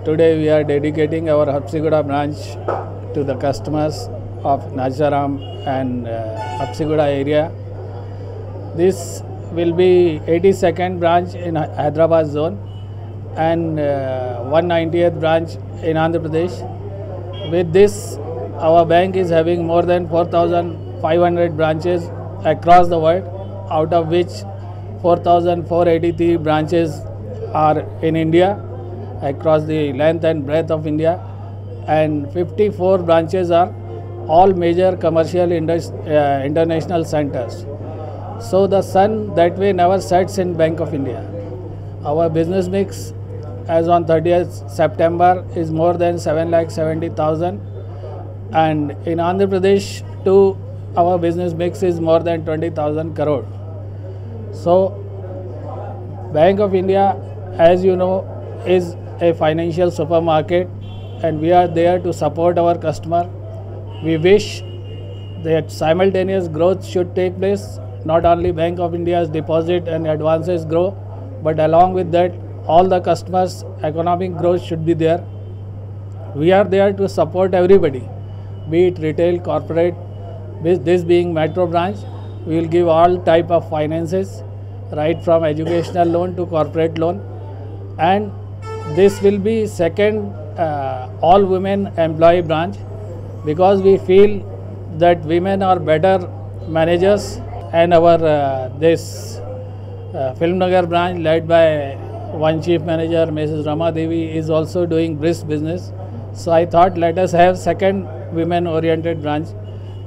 Today we are dedicating our Habsiguda branch to the customers of Nacharam and Habsiguda area. This will be 82nd branch in Hyderabad zone and 190th branch in Andhra Pradesh. With this, our bank is having more than 4,500 branches across the world, out of which 4,483 branches are in India, across the length and breadth of India, and 54 branches are all major commercial international centers. So the sun that way never sets in Bank of India. Our business mix as on 30th September is more than 7,70,000, and in Andhra Pradesh too our business mix is more than 20,000 crore. So Bank of India, as you know, is a financial supermarket, and we are there to support our customer. We wish that simultaneous growth should take place. Not only Bank of India's deposit and advances grow, but along with that all the customers' economic growth should be there. We are there to support everybody, be it retail, corporate. With this being metro branch, we will give all type of finances, right from educational loan to corporate loan, and this will be second all women employee branch, because we feel that women are better managers, and our Filmnagar branch led by one chief manager, Mrs. Rama Devi, is also doing brisk business. So I thought let us have second women oriented branch,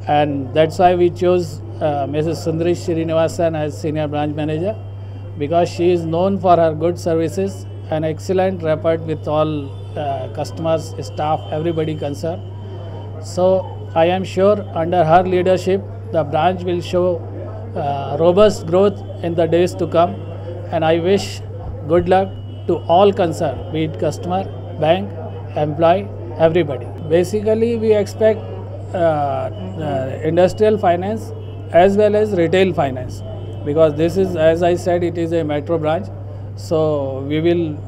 and that's why we chose Mrs. Sundari Srinivasan as senior branch manager, because she is known for her good services and excellent rapport with all customers, staff, everybody concerned. So I am sure under her leadership the branch will show robust growth in the days to come, and I wish good luck to all concerned, be it customer, bank, employee, everybody. Basically we expect industrial finance as well as retail finance, because this is, as I said, it is a metro branch. So we will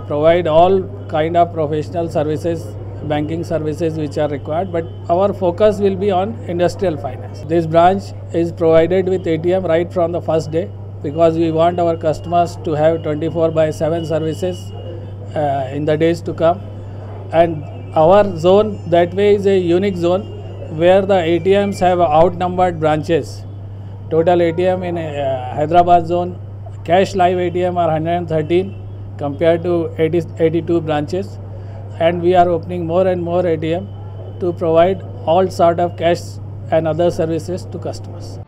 provide all kind of professional services, banking services which are required, but our focus will be on industrial finance. This branch is provided with ATM right from the first day, because we want our customers to have 24/7 services in the days to come. And our zone that way is a unique zone where the ATMs have outnumbered branches. Total ATM in Hyderabad zone, cash live ATM are 113 compared to 82 branches, and we are opening more and more ATM to provide all sort of cash and other services to customers.